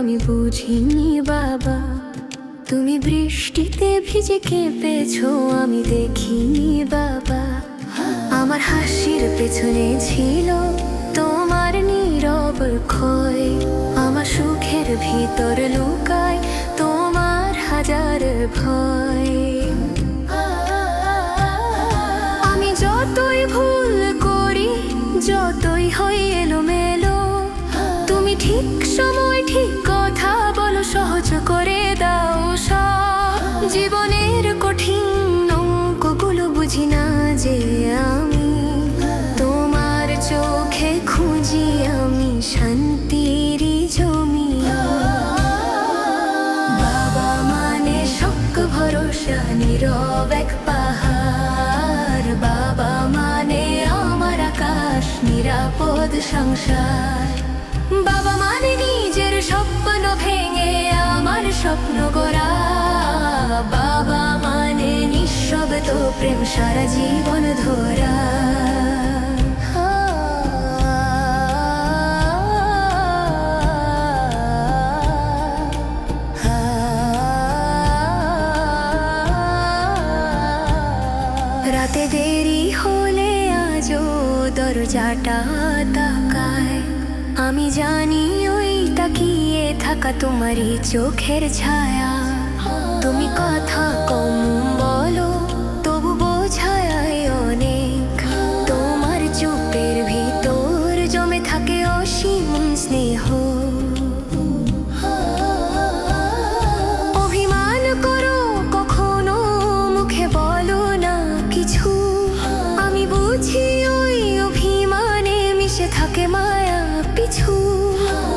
আমি বুঝিনি বাবা। তুমি বৃষ্টিতে ভিজে কেঁপেছো আমি দেখিনি বাবা। আমার হাসির পেছনে ছিল তোমার নীরব ক্ষয়। আমার সুখের ভিতর লুকায় তোমার হাজার ভয়। আমি যতই ভুল করি, যতই হই এলোমেলো, তুমি ঠিক সময় ঠিক কথা বলো, সহজ করে দাও সব। জীবনের কঠিন অঙ্কগুলো বুঝি না যে আমি, তোমার চোখে খুঁজি আমি শান্তির জমি। বাবা মানে শক্ত ভরসা, নীরব এক পাহাড়। বাবা মানে আমার আকাশ, নিরাপদ সংসার। বাবা মানে নিজের স্বপ্ন ভেঙে আমার স্বপ্ন গড়া। বাবা মানে নিঃশব্দ প্রেম, সারা জীবন ধরা। রাতে দেরি হলে আজও দরজাটা তাকায়। আমি জানি ওই তাকিয়ে থাকা তোমারই চোখের ছায়া। তুমি কথা কম বলো, তবু বোঝায় অনেক। তোমার চুপের ভিতর জমে থাকে অসীম স্নেহ। অভিমান করো কখনো, মুখে বলো না কিছু। আমি বুঝি ওই অভিমানে মিশে থাকে মায়া পিছু।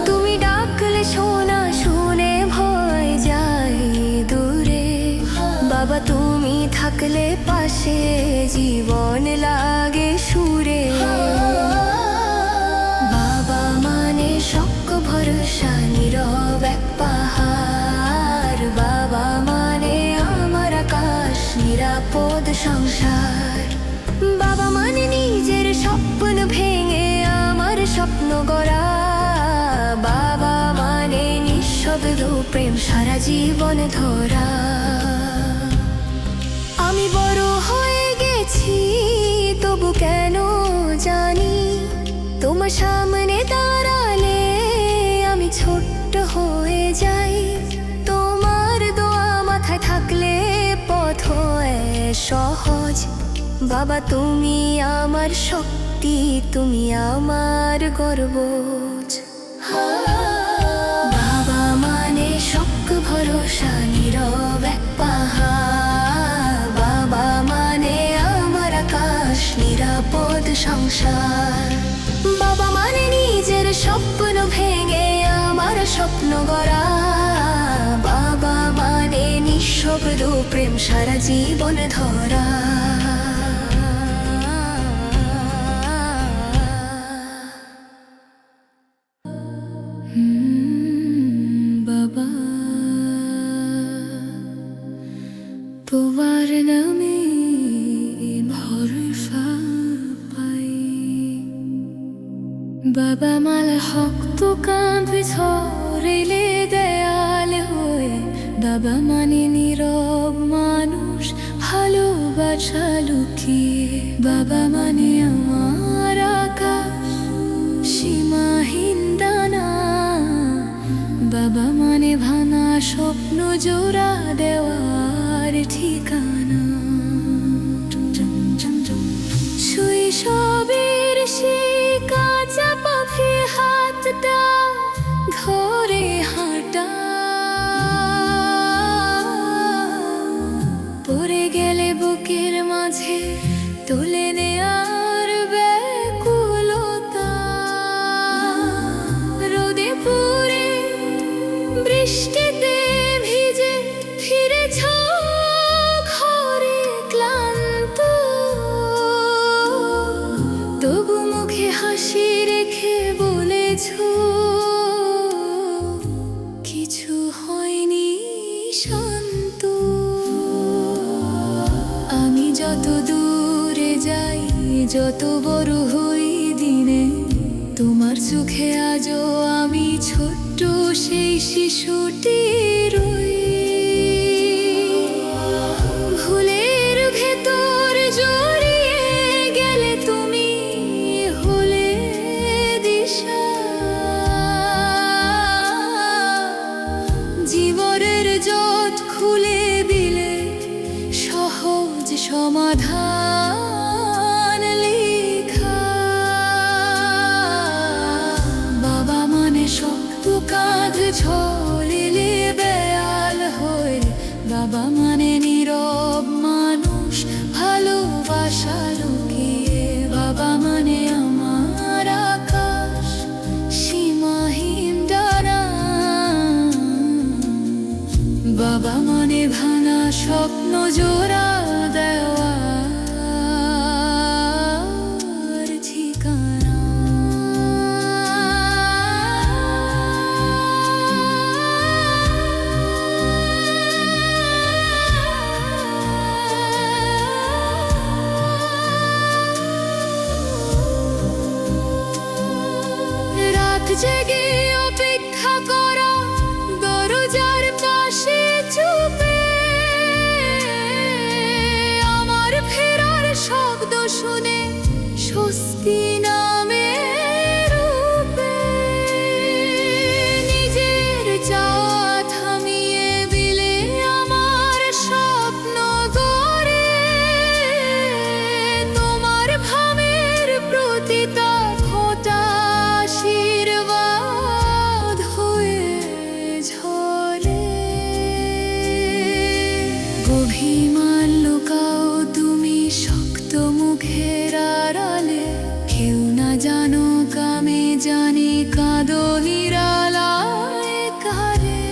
তুমি ডাকলে শোনা শুনে ভয় যায় দূরে। বাবা তুমি থাকলে পাশে জীবন লাগে সুরে। বাবা মানে শক্ত ভরসা, নীরব এক পাহাড়। বাবা মানে আমার আকাশ, নিরাপদ সংসার। বাবা মানে নিজের স্বপ্ন ভেঙে আমার স্বপ্ন গড়া। বাবা মানে নিঃশব্দ প্রেম, সারা জীবন ধরা। আমি বড় হয়ে গেছি তবু কেন জানি, তোমার সামনে দাঁড়ালে আমি ছোট্ট হয়ে যাই। তোমার দোয়া মাথায় থাকলে পথ হয় সহজ। বাবা তুমি আমার শক্তি, তুমি আমার গর্ব। বাবা মানে শক্ত ভরসা, নীরব এক পাহাড়। বাবা মানে আমার আকাশ, নিরাপদ সংসার। বাবা মানে নিজের স্বপ্ন ভেঙে আমার স্বপ্ন গড়া। বাবা মানে নিঃশব্দ প্রেম, সারা জীবন ধরা। বাবা তোমার নামে ভরসা পাই। বাবা মালা শক্ত কাঁধে ছড়িলে দেয়াল হয়ে। বাবা মানে নীরব মানুষ, ভালোবাসা লুকিয়ে। বাবা মানে আমার আকাশ, সীমাহীন ডানা। বাবা মানে ভাঙা স্বপ্ন জোড়া দেওয়ার ঠিকানা। শৈশবের সেই কাঁচা পাখি হাতটা ধরে হাঁটা। পড়ে গেলে বুকের মাঝে তুলে নেয়ার ব্যাকুলতা। রোদে পুড়ে বৃষ্টিতে ভিজে ফিরেছ ঘরে ক্লান্ত। তবু মুখে হাসি রেখে বলেছ কিছু হয়নি, শান্ত। আমি যত দূরে যাই, যত বড় হই দিনে, তোমার চোখে আজও আমি ছোট্ট সেই শিশুটির ভুলের ভেতর জড়িয়ে গেলে তুমি হলে দিশা। জীবনের জট খুলে দিলে সহজ সমাধান লেখা। বাবা মানে শক্ত কাঁধ ঝরিলে বেয়াল হয়ে, বাবা মানে নীরব মানুষ ভালোবাসা লুকিয়ে। বাবা মানে আমার আকাশ সীমাহীন ডানা। বাবা মানে ভাঙা স্বপ্ন জোড়া দেওয়ার ঠিকানা। রাত জেগে অপেক্ষা করা, দরজার পাশে চুপে আমার ফেরার শব্দ শুনে স্বস্তি নামে রূপে। নিজের চাওয়া থামিয়ে দিলে আমার স্বপ্ন গড়ে। তোমার ভাবের প্রতিটা ফোঁটা আশীর্বাদ হয়ে ঝরে। অভিমান লুকাও তুমি শক্ত মুখের আড়ালে, কেউ না জানো কামে জানি কাঁদো নিরালায় কারে।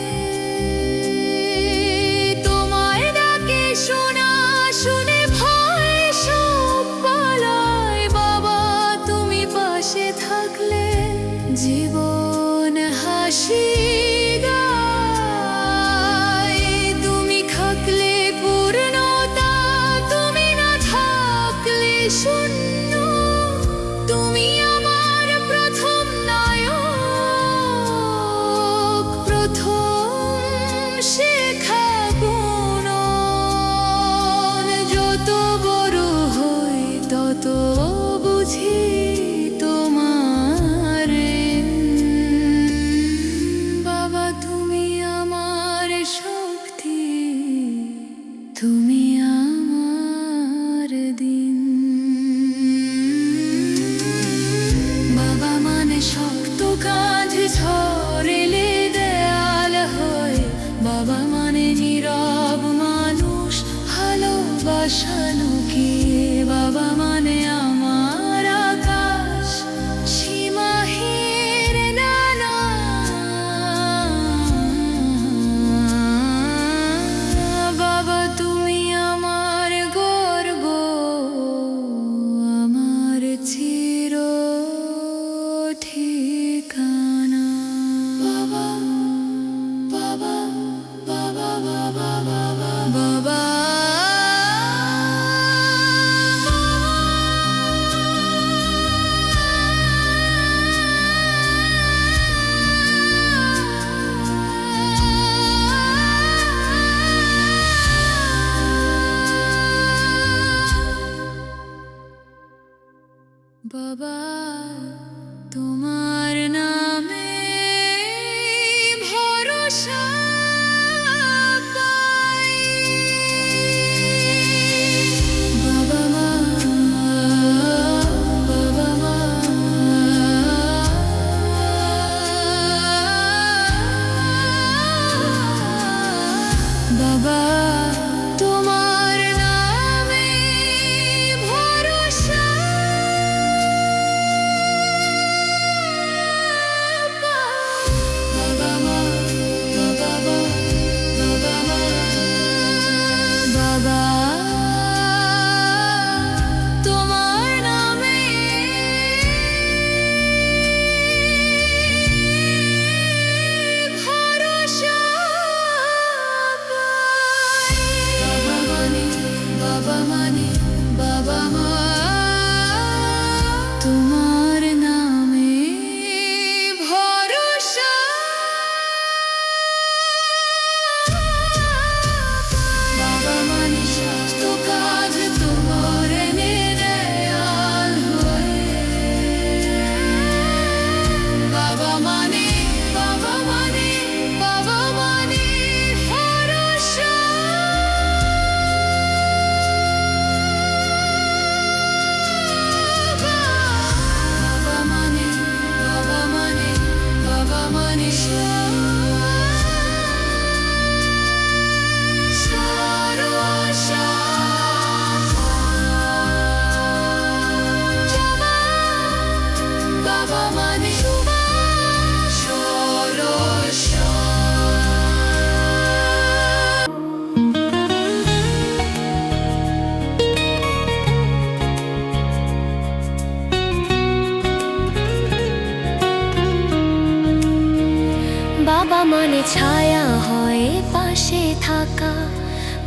তোমায় ডাকে শোনা শুনে ভয় সব পালায়। বাবা তুমি পাশে থাকলে জীবন হাসি গায়। তুমি থাকলে পূর্ণতা, তুমি না থাকলে শূন্য। তুমি আমার প্রথম নায়ক, প্রথম শেখা গুণন। যত বড় হই তত বুঝি তোমারে। বাবা তুমি আমার শক্তি, তুমি আমার দিন। বাবা মানে শক্ত কাঁধ ঝরিলে দেয়াল হয়ে। বাবা মানে নীরব মানুষ ভালোবাসা লুকিয়ে। বাবা মানে আমার আকাশ সীমাহীন ডানা। বাবা তুমি আমার গর্ব, আমার চির ঠিকানা। বাবা বাবা বাবা বাবা বাবা বাবা। বাবা তোমার নামে ভরসা পাই। বাবা মা বাবা মা বাবা তোমার নামে ভরসা।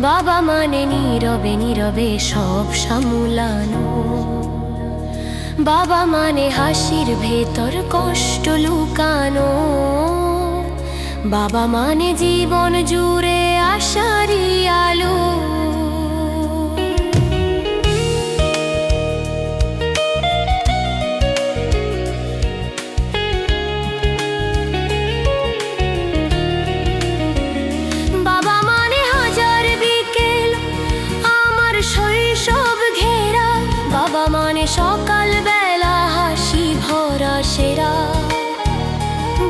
বাবা মানে নীরবে নীরবে সব সামলানো, বাবা মানে হাসির ভেতর কষ্ট লুকানো, বাবা মানে জীবন জুড়ে আশারই আলো। বাবা মানে হাজার বিকেল আমার শৈশব ঘেরা, বাবা মানে সকাল বেলা হাসি ভরা সেরা,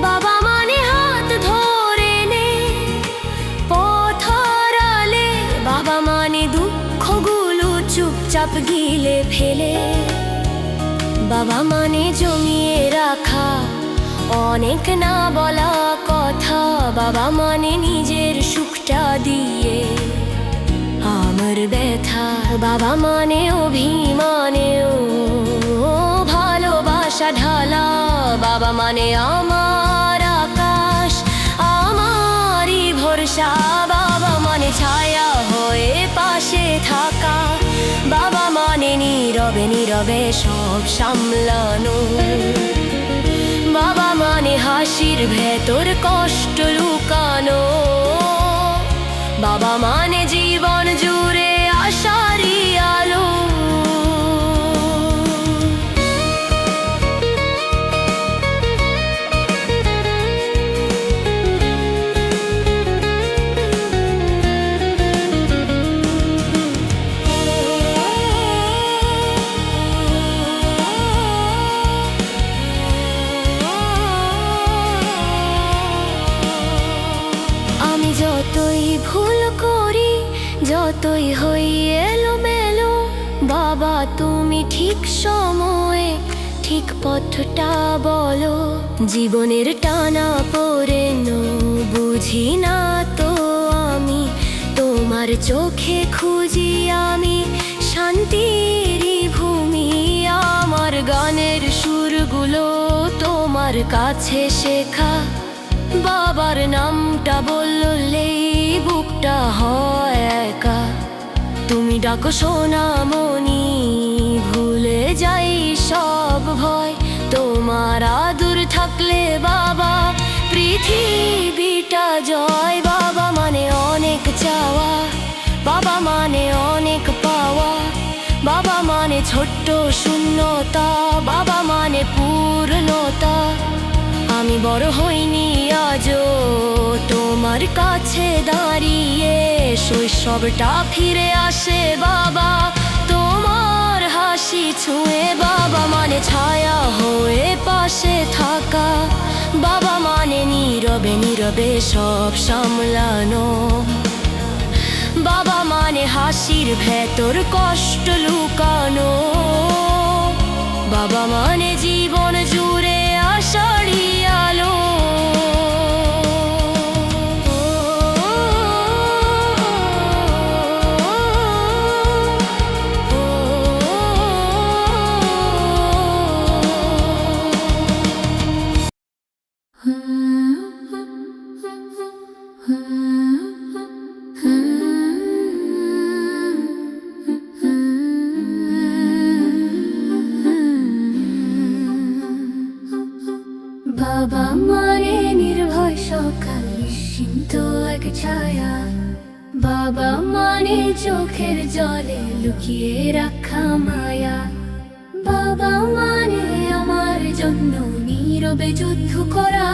বাবা মানে হাত ধরে নে পথ হারালে, বাবা মানে দুঃখগুলো চুপচাপ গিলে ফেলে, বাবা মানে জমিয়ে রাখা অনেক না বলা কথা, বাবা মানে নিজের সুখটা দিয়ে আমার ব্যথা, বাবা মানে অভিমানেও ভালোবাসা ঢালা, বাবা মানে আমার আকাশ আমারই ভরসা, বাবা মানে ছায়া হয়ে পাশে থাকা, বাবা মানে নীরবে নীরবে সব সামলানো, বাবা মানে হাসির ভেতর কষ্ট লুকানো, বাবা মানে জীবন জুড়ে আশারই আলো। আমি যতই ভুল করি যতই হই এলোমেলো, বাবা তুমি ঠিক সময়ে ঠিক পথটা বলো, জীবনের টানা পড়ে বুঝি না তো আমি, তোমার চোখে খুঁজি আমি শান্তিরই ভূমি, আমার গানের সুরগুলো তোমার কাছে শেখা, বাবার নামটা বললেই বুকটা হয় একা, তুমি ডাকো সোনামণি ভুলে যাই সব ভয়, তোমার আদর থাকলে বাবা পৃথিবীটা জয়, বাবা মানে অনেক চাওয়া, বাবা মানে অনেক পাওয়া, বাবা মানে ছোট্ট শূন্যতা, বাবা মানে পূর্ণতা, আমি বড় হইনি আজও তোমার কাছে দাঁড়িয়ে, শৈশবটা ফিরে আসে বাবা তোমার হাসি ছুঁয়ে, বাবা মানে ছায়া হয়ে পাশে থাকা, বাবা মানে নীরবে নীরবে সব সামলানো, বাবা মানে হাসির ভেতর কষ্ট লুকানো, বাবা মানে জীবন জুড়ে আশারই আলো। বাবা মানে নির্ভয় সকাল নিশ্চিন্ত এক ছায়া, বাবা মানে চোখের জলে লুকিয়ে রাখা মায়া, বাবা মানে আমার জন্য নীরবে যুদ্ধ করা,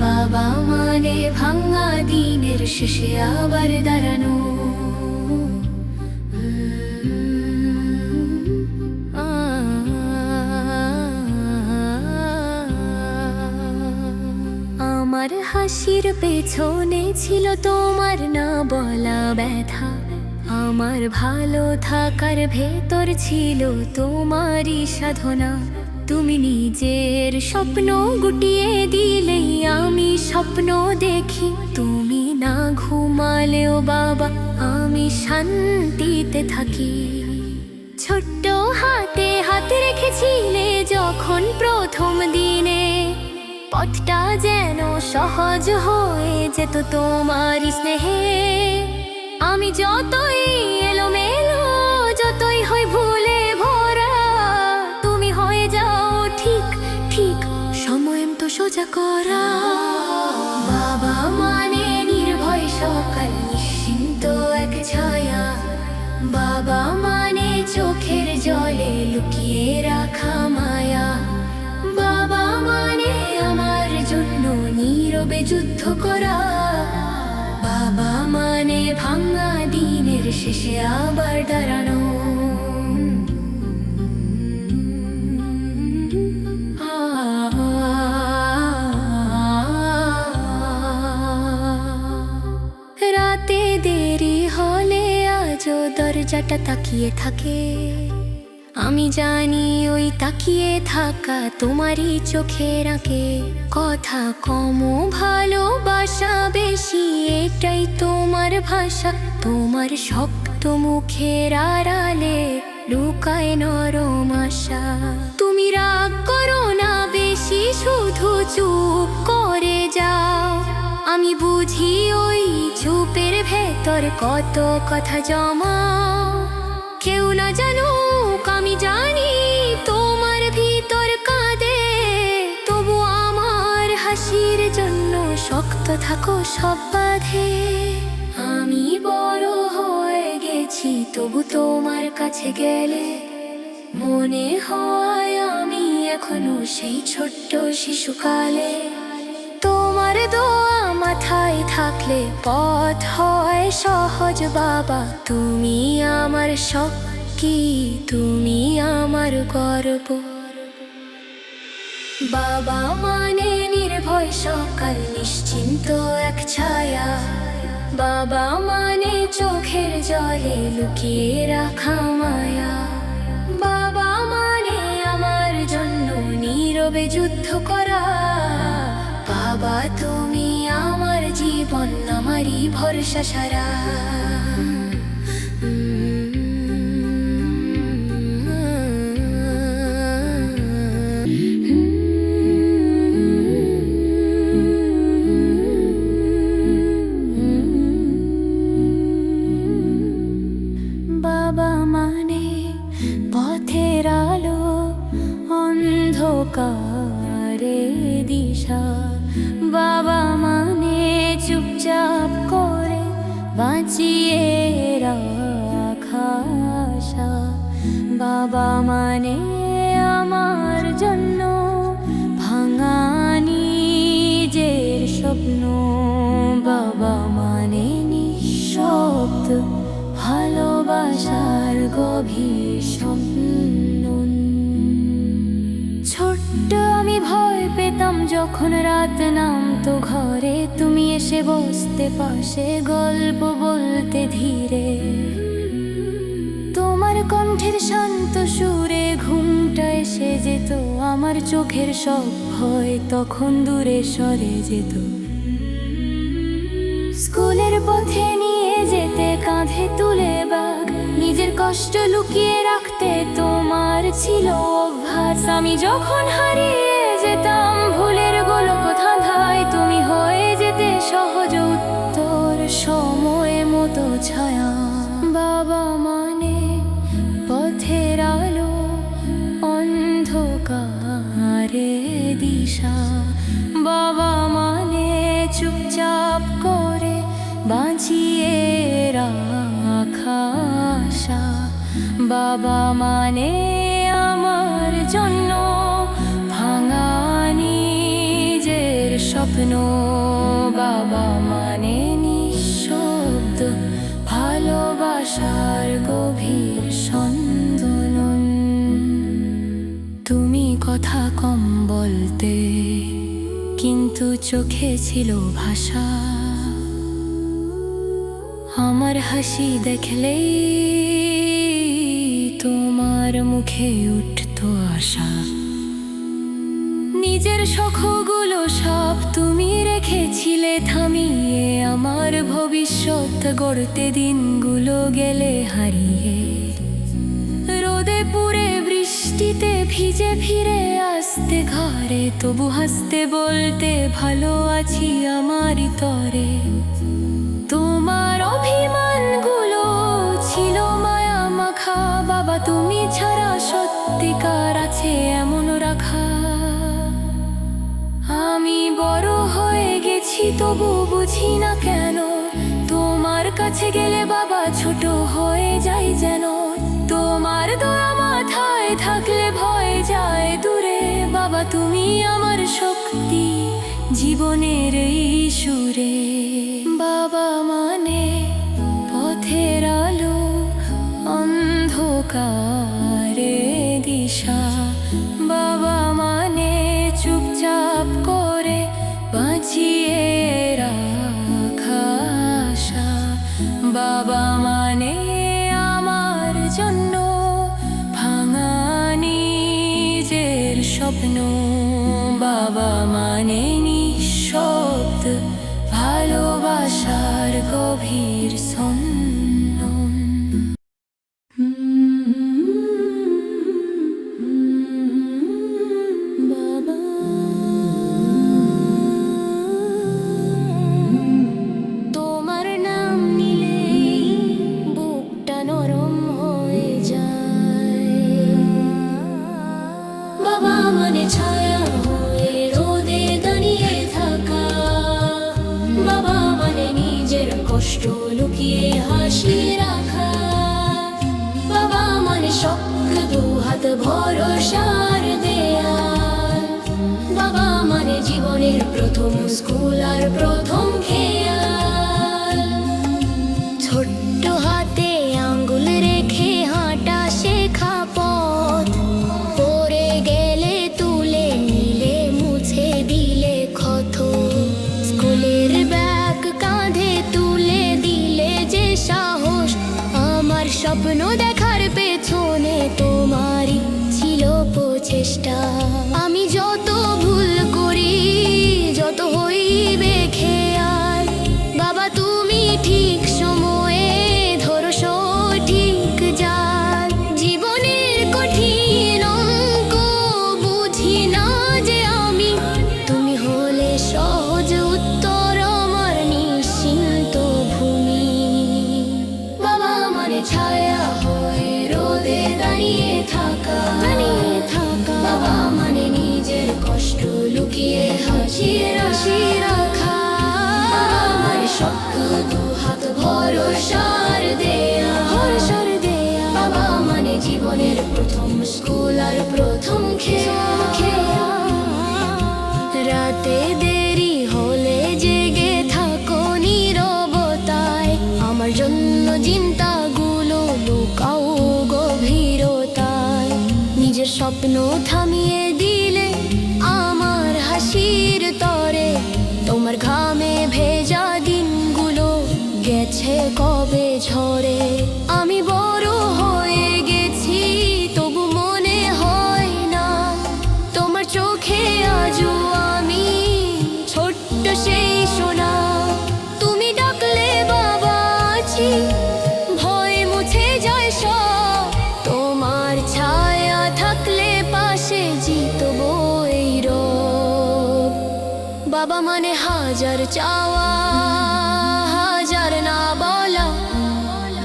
বাবা মানে ভাঙা দিনের শেষে আবার দাঁড়ানো, আমার হাসির পেছনে ছিল তোমার না বলা ব্যথা, আমার ভালো থাকার ভেতর ছিল তোমারই সাধনা, তুমি নিজের স্বপ্ন গুটিয়ে দিলেই আমি স্বপ্ন দেখি, তুমি না ঘুমালেও বাবা আমি শান্তিতে থাকি, ছোট্ট হাতে হাত রেখেছিলে যখন প্রথম দিনে, পথটা যেন সহজ হয়ে যেত তোমার স্নেহে, আমি যতই এলোমেলো, যতই হই ভুলে ভরা, তুমি হয়ে যাও ঠিক ঠিক সময় তো সোজা করা। বাবা মানে নির্ভয় সকাল, নিশ্চিন্ত এক ছায়া। বাবা মানে চোখের জলে লুকিয়ে রাখা মায়া। বাবা মানে আমার জন্য নীরবে যুদ্ধ করা। বাবা মানে ভাঙা দিনের শেষে আবার দাঁড়ানো। রাতে দেরি হলে আজও দরজাটা তাকিয়ে থাকে। আমি জানি ওই তাকিয়ে থাকা তোমারই চোখের আঁকে। কথা কম ভালোবাসা বেশি, এটাই তোমার ভাষা। তোমার শক্ত মুখের আড়ালে লুকায় নরম আশা। তুমি রাগ করো না বেশি, শুধু চুপ করে যাও। আমি বুঝি ওই চুপের ভেতর কত কথা জমা। কেউ না জানুক আমি জানি তোমার ভিতর কাঁদে। তবু আমার হাসির জন্য শক্ত থাকো সব বাঁধে। আমি বড় হয়ে গেছি তবু তোমার কাছে গেলে মনে হয় আমি এখনো সেই ছোট্ট শিশুকালে। তোমার দোয়া মাথায় থাকলে পথ হয় সহজ। বাবা তুমি আমার শক্তি, তুমি আমার গর্ব। বাবা মানে নির্ভয় সকাল, নিশ্চিন্ত এক ছায়া। বাবা মানে চোখের জলে লুকিয়ে রাখা মায়া। বাবা মানে আমার জন্য নীরবে যুদ্ধ করা। বাবা তুমি আমার জীবন, আমারই ভরসা সারা। বাবা মানে পথের আলো, অন্ধকারে দিশা। বাবা মানে চুপচাপ করে বাঁচিয়ে রাখা আশা। বাবা মানে আমার জন্য ভাঙা নিজের স্বপ্ন। বাবা মানে নিঃশব্দ ভালোবাসার গভীর স্বপ্ন। ছোট্ট আমি ভয় পেতাম যখন রাত নামতো ঘরে। তুমি এসে বসতে পাশে, গল্প বলতে ধীরে। তোমার কণ্ঠের শান্ত সুরে ঘুমটা এসে যেত। আমার চোখের সব ভয় তখন দূরে সরে যেত। স্কুলের পথে নিয়ে যেতে কাঁধে তুলে বাগ, নিজের কষ্ট লুকিয়ে রাখতে তোমার ছিল অভ্যাস। আমি যখন হারিয়ে যেতাম ভুলের গোলক ধাঁধায়, তুমি হয়ে যেতে সহজ উত্তর, সময় মতো ছায়া। বাবা মানে পথের আলো, অন্ধকারে দিশা। বাবা মানে চুপচাপ করে বাঁচিয়ে রাখা আশা। বাবা মানে আমার জন্য ভাঙা নিজের স্বপ্ন। বাবা মানে নিঃশব্দ ভালোবাসার গভীর সন্দনন। তুমি কথা কম বলতে কিন্তু চোখে ছিল ভাষা। আমার হাসি দেখলেই তোমার মুখে উঠতো আশা। নিজের শখগুলো সব তুমি রেখেছিলে থামিয়ে। আমার ভবিষ্যৎ গড়তে দিনগুলো গেলে হারিয়ে। রোদে পুড়ে বৃষ্টিতে ভিজে ফিরে আসতে ঘরে, তবু হাসতে বলতে ভালো আছি আমারই তরে। তোমার অভিমানগুলো ছিল মায়া মাখা। বাবা তুমি ছাড়া সত্যিকার আছে এমন রাখা। আমি বড় হয়ে গেছি তবু বুঝি না কেন, তোমার কাছে গেলে বাবা ছোট হয়ে যাই যেন। তোমার দয়া মাথায় থাকলে ভয় যায় দূরে। বাবা তুমি আমার শক্তি জীবনের এই সুরে। বাবা মানে পথের আলো, অন্ধকারে দিশা। বাবা মানে চুপচাপ করে বাঁচিয়ে রাখা আশা। বাবা মানে আমার জন্য ভাঙা নিজের স্বপ্ন। বাবা মানে নিঃশব্দ ভালোবাসার গভীর সন্ধান। বাবা তোমার নাম নিলেই বুকটা নরম হয়ে যায়। বাবা মানে ছায়া হয়ে রোদে দাঁড়িয়ে থাকা। বাবা মানে নিজের কষ্ট লুকিয়ে হাসি রাখা। বাবা মানে শক্ত দুহাত ভরসার দেয়াল। বাবা মানে জীবনের প্রথম স্কুল আর প্রথম খেয়াল। ছোট্ট হাতে আঙ্গুল রেখে হাঁটা শেখা পথ। পড়ে গেলে তুলে নিলে মুছে দিলে ক্ষত। স্কুলের ব্যাগ কাঁধে তুলে দিলে যে সাহস। আমার স্বপ্ন দেখার পেছনে তোমারই ছিল প্রচেষ্টা। আমি যত ভুল করি, যত হই বেখেয়াল, বাবা তুমি ঠিক সময়ে ধরো সঠিক জাল। জীবনের কঠিন অঙ্ক বুঝি না যে আমি, তুমি হলে সহজ উত্তর আমার নিশ্চিন্ত ভূমি। বাবা মানে ছায়া হয়ে রোদে দাঁড়িয়ে থাকা। বাবা মানে নিজের কষ্ট লুকিয়ে হাসি রাখা। বাবা মানে শক্ত দুহাত ভরসার দেয়াল। বাবা মানে জীবনের প্রথম স্কুল আর প্রথম খেয়াল। রাতে দেরি হলে জেগে থাকো নীরবতায়। আমার জন্য চিন্তাগুলো লুকাও গভীরতায়। নিজের স্বপ্ন থামিয়ে দিলে আমার হাসির তরে। তোমার ঘামে ভেজা দিনগুলো গেছে কবে ঝরে। আমি বড় হয়ে গেছি তবু মনে হয় না, তোমার চোখে আজও আমি ছোট্ট সেই সোনা। তুমি ডাকলে বাবা আছি, ভয় মুছে যায় সব। তোমার ছায়া থাকলে পাশে জিতবো এই রব। বাবা মানে হাজার চাওয়া, হাজার না বলা।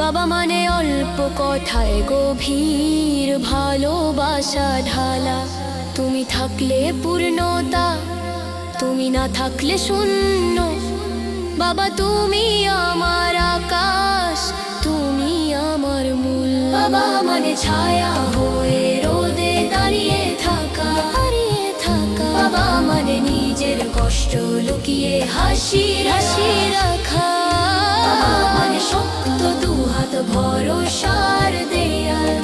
বাবা মানে অল্প কথায় গভীর ভালোবাসা ঢালা। তুমি থাকলে পূর্ণতা, তুমি না থাকলে শূন্য। বাবা তুমি আমার আকাশ, তুমি আমার মূল। বাবা মানে ছায়া হয়ে রোদে দাঁড়িয়ে থাকা। বাবা মানে নিজের কষ্ট লুকিয়ে হাসি রাখা। বাবা মানে শক্ত দুহাত ভরসার দেয়াল।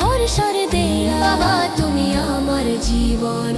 বাবা তুমি আমার জীবন